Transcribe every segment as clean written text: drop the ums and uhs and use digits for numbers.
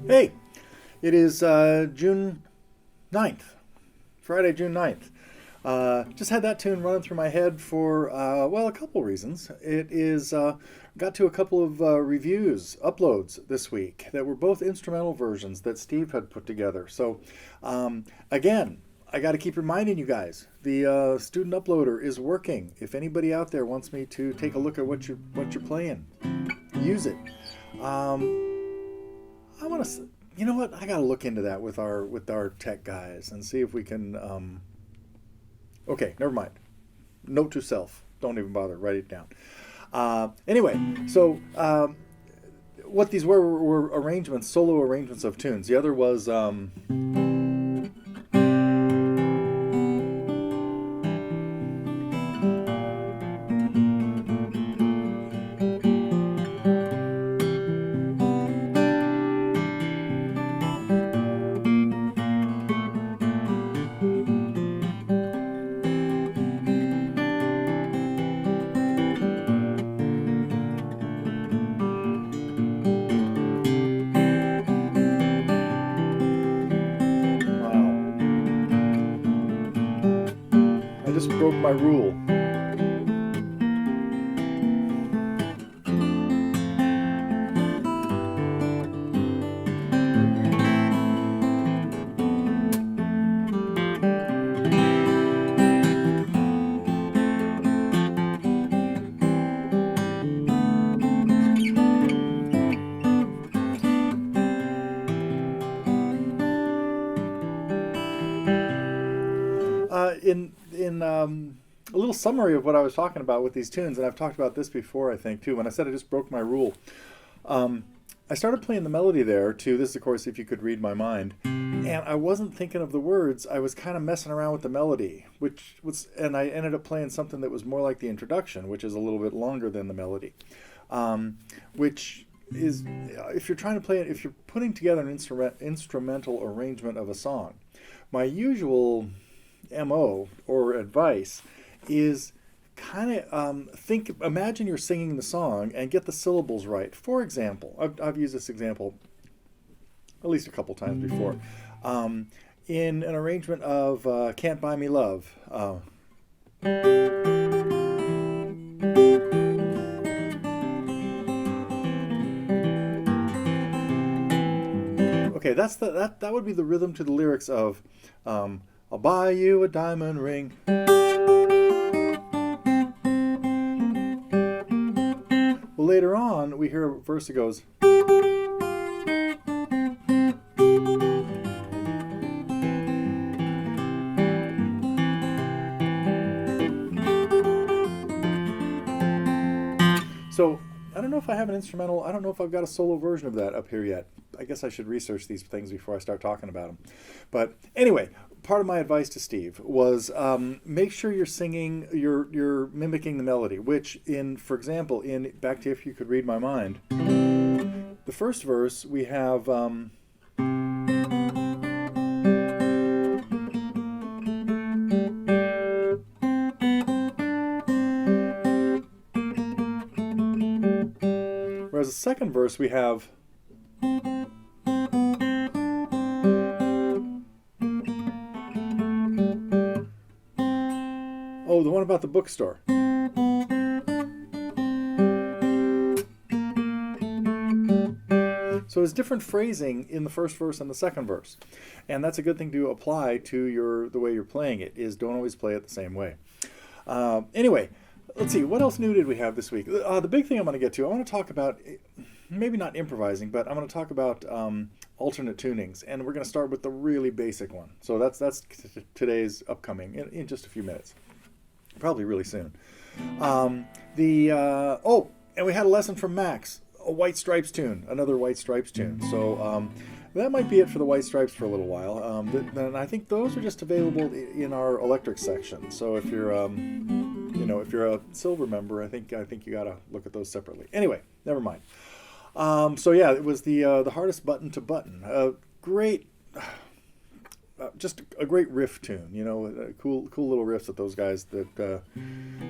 Hey, it is June 9th, Friday, June 9th. Just had that tune running through my head for, well, a couple reasons. It is, got to a couple of reviews, uploads this week that were both instrumental versions that Steve had put together. So, again, I got to keep reminding you guys, the student uploader is working. If anybody out there wants me to take a look at what you're playing, use it. I want to, you know what? I got to look into that with our tech guys and see if we can. Okay, never mind. Note to self: don't even bother. Write it down. Anyway, so what these were arrangements, solo arrangements of tunes. The other was. Just broke my rule. In a little summary of what I was talking about with these tunes, and I've talked about this before, I think, too, when I said I just broke my rule. I started playing the melody there, to this, of course, If You Could Read My Mind, and I wasn't thinking of the words. I was kind of messing around with the melody, and I ended up playing something that was more like the introduction, which is a little bit longer than the melody, which is, if you're trying to play it, if you're putting together an instrumental arrangement of a song, my usual MO or advice is kind of imagine you're singing the song and get the syllables right. For example, I've used this example at least a couple times before, in an arrangement of Can't Buy Me Love. Okay, that would be the rhythm to the lyrics of I'll buy you a diamond ring. Well, later on, we hear a verse that goes. So, I don't know if I have an instrumental, I don't know if I've got a solo version of that up here yet. I guess I should research these things before I start talking about them. But anyway, part of my advice to Steve was make sure you're singing, you're mimicking the melody, which for example, back to If You Could Read My Mind, the first verse we have second verse we have... Oh, the one about the bookstore. So there's different phrasing in the first verse and the second verse. And that's a good thing to apply to the way you're playing it, is don't always play it the same way. Anyway, let's see, what else new did we have this week? The big thing I'm going to get to, I want to talk about, maybe not improvising, but I'm going to talk about alternate tunings. And we're going to start with the really basic one. So that's today's upcoming in just a few minutes. Probably really soon. And we had a lesson from Max. A White Stripes tune, another White Stripes tune. So that might be it for the White Stripes for a little while. And I think those are just available in our electric section. So if you're, if you're a silver member, I think you gotta look at those separately. Anyway, never mind. So yeah, it was the hardest button to button. Great. Just a great riff tune, cool little riffs that those guys that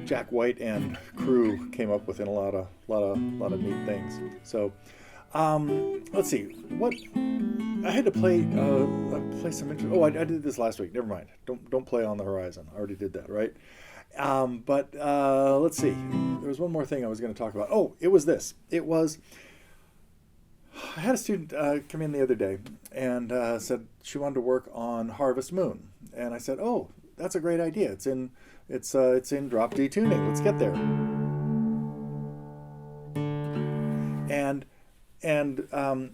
Jack White and crew came up with in a lot of neat things. So let's see what I had to play some. I did this last week. Never mind. Don't play On the Horizon. I already did that, right? But let's see. There was one more thing I was going to talk about. Oh, it was this. I had a student come in the other day and said she wanted to work on Harvest Moon, and I said, "Oh, that's a great idea. It's in drop D tuning. Let's get there." And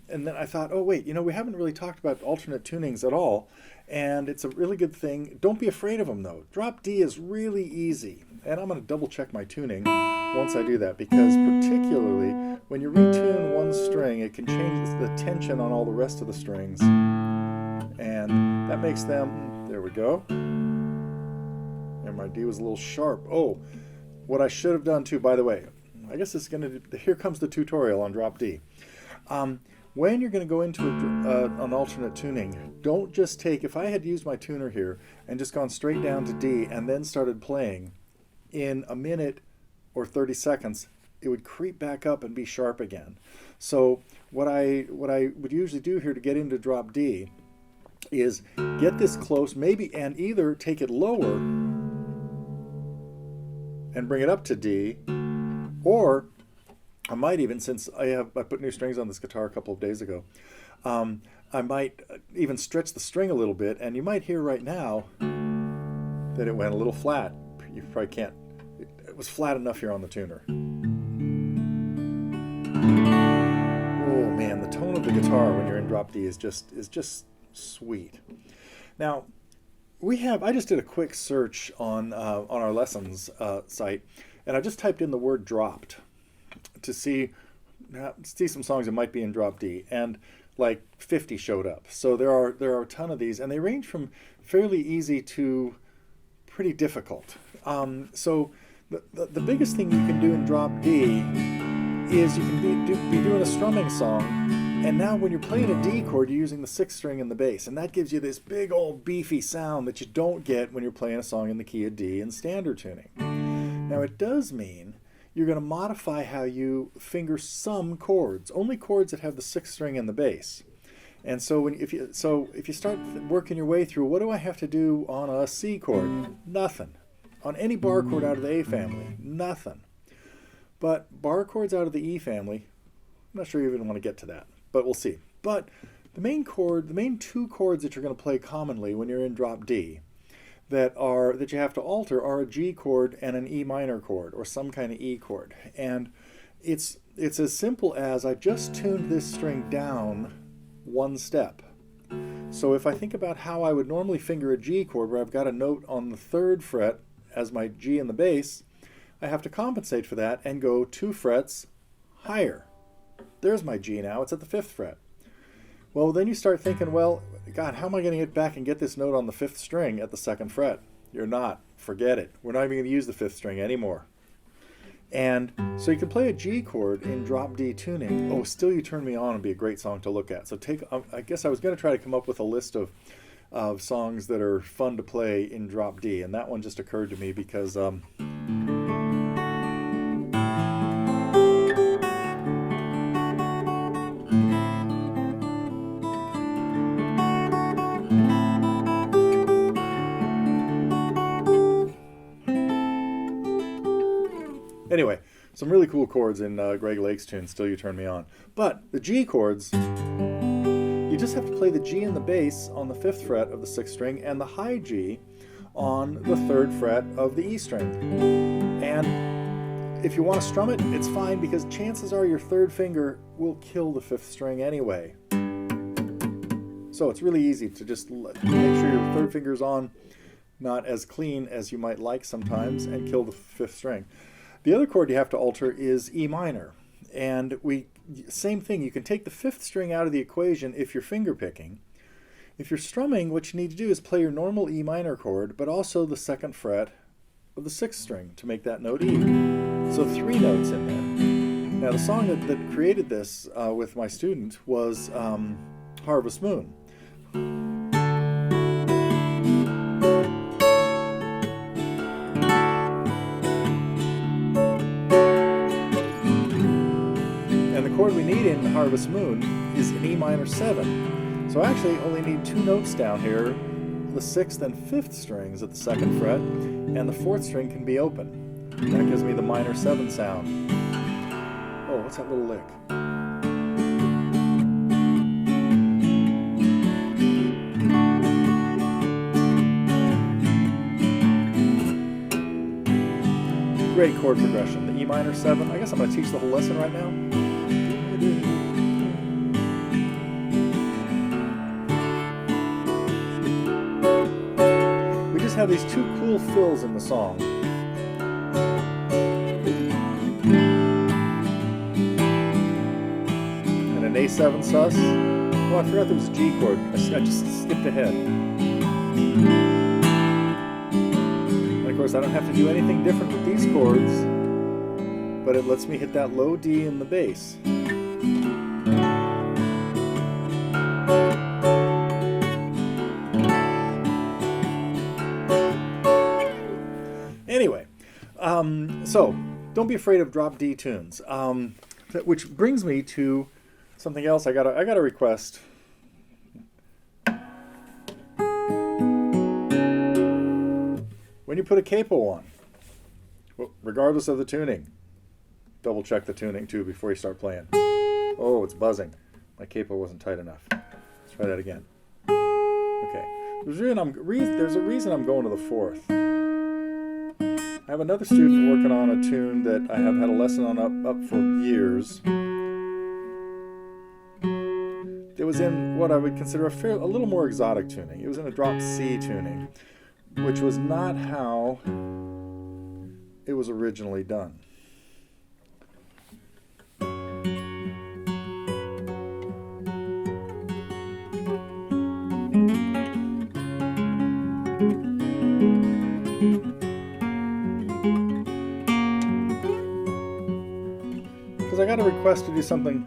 then I thought, oh wait, we haven't really talked about alternate tunings at all, and it's a really good thing. Don't be afraid of them though. Drop D is really easy, and I'm going to double check my tuning once I do that, because particularly when you retune one string, it can change the tension on all the rest of the strings, and that makes them, there we go, and my D was a little sharp. Oh, what I should have done too, by the way, I guess here comes the tutorial on drop D. When you're going to go into an alternate tuning, don't just take, if I had used my tuner here and just gone straight down to D and then started playing, in a minute or 30 seconds, it would creep back up and be sharp again. So what I would usually do here to get into drop D is get this close, maybe, and either take it lower and bring it up to D, or I might even, since I put new strings on this guitar a couple of days ago, I might even stretch the string a little bit, and you might hear right now that it went a little flat. You probably can't. It was flat enough here on the tuner. Oh man, the tone of the guitar when you're in drop D is just sweet. Now, I just did a quick search on our lessons site, and I just typed in the word dropped to see some songs that might be in drop D, and like 50 showed up. So there are a ton of these, and they range from fairly easy to pretty difficult. So the biggest thing you can do in drop D is you can be doing a strumming song, and now when you're playing a D chord, you're using the sixth string in the bass, and that gives you this big old beefy sound that you don't get when you're playing a song in the key of D in standard tuning. Now it does mean you're going to modify how you finger some chords, only chords that have the sixth string in the bass. And so if you start working your way through, what do I have to do on a C chord? Nothing. On any bar chord out of the A family, nothing. But bar chords out of the E family, I'm not sure you even want to get to that, but we'll see. But the main two chords that you're going to play commonly when you're in drop D that you have to alter are a G chord and an E minor chord, or some kind of E chord. And it's as simple as I just tuned this string down one step. So if I think about how I would normally finger a G chord, where I've got a note on the 3rd fret as my G in the bass, I have to compensate for that and go 2 frets higher. There's my G now, it's at the 5th fret. Well, then you start thinking, well, God, how am I going to get back and get this note on the 5th string at the 2nd fret? You're not. Forget it. We're not even going to use the 5th string anymore. And so you can play a G chord in drop D tuning. Oh, Still You Turn Me On would be a great song to look at. So I guess I was going to try to come up with a list of songs that are fun to play in drop D, and that one just occurred to me because Some really cool chords in Greg Lake's tune, Still You Turn Me On. But the G chords, you just have to play the G and the bass on the 5th fret of the 6th string and the high G on the 3rd fret of the E string. And if you want to strum it, it's fine, because chances are your 3rd finger will kill the 5th string anyway. So it's really easy to just make sure your 3rd finger's on, not as clean as you might like sometimes, and kill the 5th string. The other chord you have to alter is E minor. And same thing, you can take the 5th string out of the equation if you're finger picking. If you're strumming, what you need to do is play your normal E minor chord, but also the 2nd fret of the 6th string to make that note E. So 3 notes in there. Now the song that created this with my student was Harvest Moon. Chord we need in Harvest Moon is an E minor 7. So I actually only need 2 notes down here, the 6th and 5th strings at the 2nd fret, and the 4th string can be open. And that gives me the minor 7 sound. Oh, what's that little lick? Great chord progression. The E minor 7. I guess I'm going to teach the whole lesson right now. We just have these 2 cool fills in the song. And an A7 sus. Oh, I forgot there was a G chord. I just skipped ahead. And of course, I don't have to do anything different with these chords, but it lets me hit that low D in the bass. Anyway, so don't be afraid of drop D tunes, which brings me to something else. I got a request. When you put a capo on, regardless of the tuning, double check the tuning too before you start playing. Oh, it's buzzing. My capo wasn't tight enough. Let's try that again. Okay. There's a reason I'm going to the 4th. I have another student working on a tune that I have had a lesson on up for years. It was in what I would consider a little more exotic tuning. It was in a drop C tuning, which was not how it was originally done. Because I got a request to do something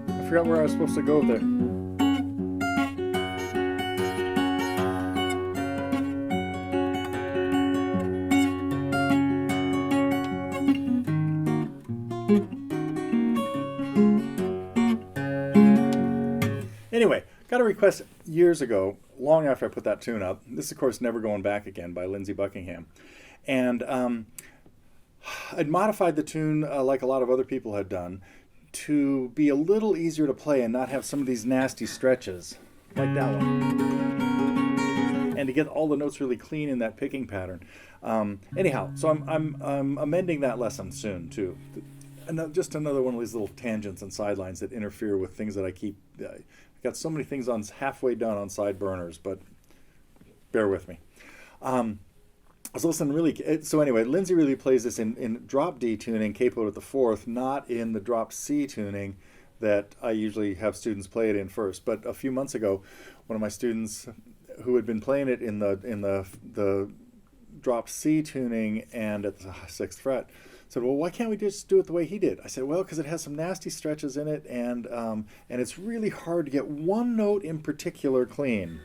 I forgot where I was supposed to go there. Anyway, got a request years ago, long after I put that tune up. This is, of course, Never Going Back Again by Lindsey Buckingham. And I'd modified the tune like a lot of other people had done, to be a little easier to play and not have some of these nasty stretches, like that one. And to get all the notes really clean in that picking pattern. Anyhow, so I'm amending that lesson soon, too. Just another one of these little tangents and sidelines that interfere with things that I keep... I've got so many things on halfway done on side burners, but bear with me. So anyway, Lindsey really plays this in drop D tuning, capoed at the 4th, not in the drop C tuning that I usually have students play it in first. But a few months ago, one of my students who had been playing it in the drop C tuning and at the 6th fret. I said, well, why can't we just do it the way he did? I said, well, because it has some nasty stretches in it, and it's really hard to get one note in particular clean.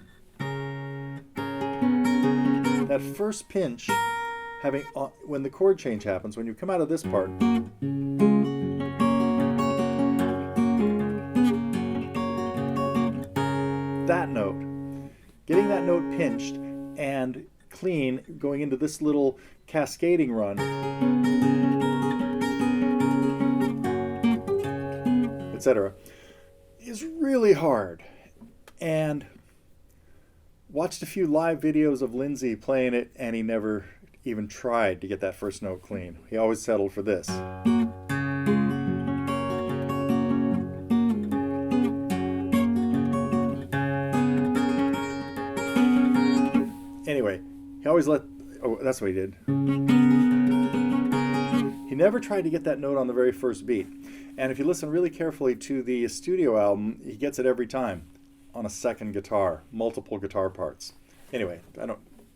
That first pinch, having when the chord change happens, when you come out of this part, that note, getting that note pinched and clean, going into this little cascading run, etc., is really hard. And watched a few live videos of Lindsay playing it, and he never even tried to get that first note clean. He always settled for this. Anyway, he always that's what he did. He never tried to get that note on the very first beat. And if you listen really carefully to the studio album, he gets it every time on a second guitar, multiple guitar parts. Anyway, I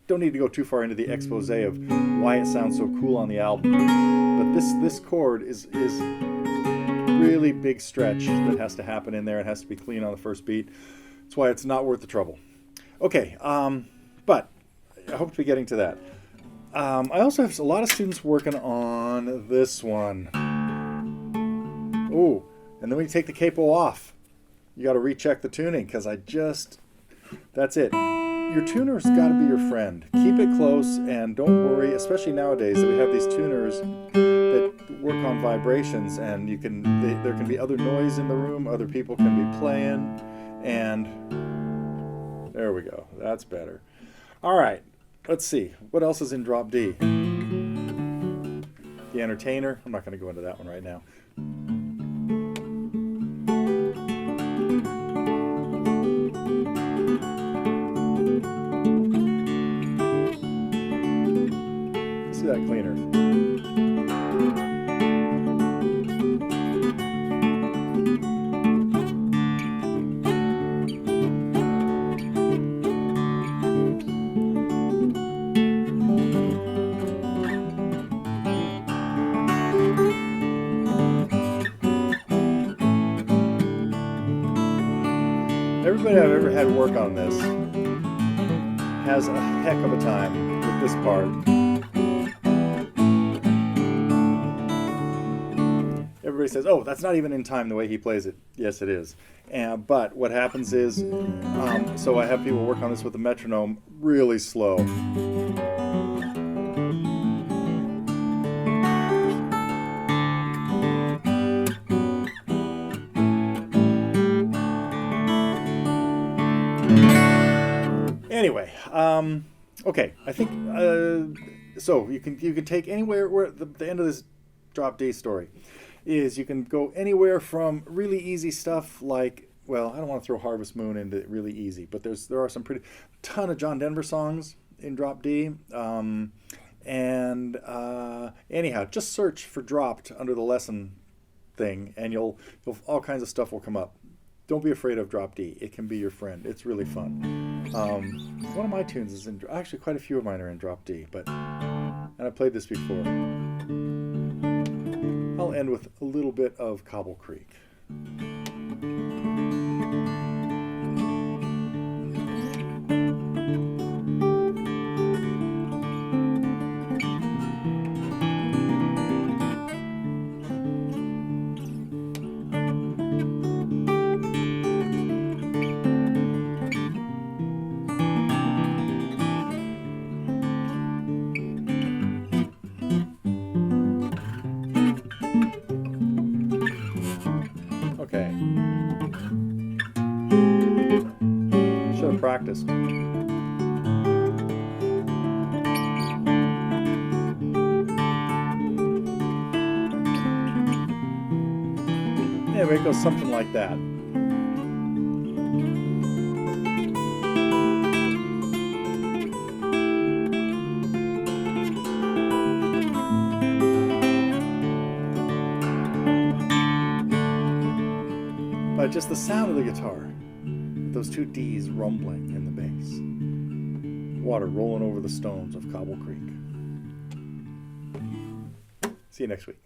don't need to go too far into the expose of why it sounds so cool on the album. But this chord is really big stretch that has to happen in there. It has to be clean on the first beat. That's why it's not worth the trouble. Okay, but I hope to be getting to that. I also have a lot of students working on this one. Oh, and then when you take the capo off, you got to recheck the tuning, because that's it. Your tuner's got to be your friend. Keep it close, and don't worry, especially nowadays that we have these tuners that work on vibrations, and there can be other noise in the room, other people can be playing, and there we go. That's better. All right, let's see. What else is in drop D? The Entertainer. I'm not going to go into that one right now. Let's see that cleaner. Everybody I've ever had work on this has a heck of a time with this part. Everybody says, oh, that's not even in time the way he plays it. Yes, it is. But what happens is, so I have people work on this with the metronome really slow. Anyway, okay, I think, so you can take anywhere where the end of this drop D story is you can go anywhere from really easy stuff like, well, I don't want to throw Harvest Moon into really easy, but there are some ton of John Denver songs in drop D. Anyhow, just search for dropped under the lesson thing, and you'll all kinds of stuff will come up. Don't be afraid of drop D. It can be your friend. It's really fun. One of my tunes is in, actually quite a few of mine are in drop D, and I played this before. I'll end with a little bit of Cobble Creek. Okay. Should have practiced. Anyway, it goes something like that. But just the sound of the guitar, those two D's rumbling in the bass. water rolling over the stones of Cobble Creek. See you next week.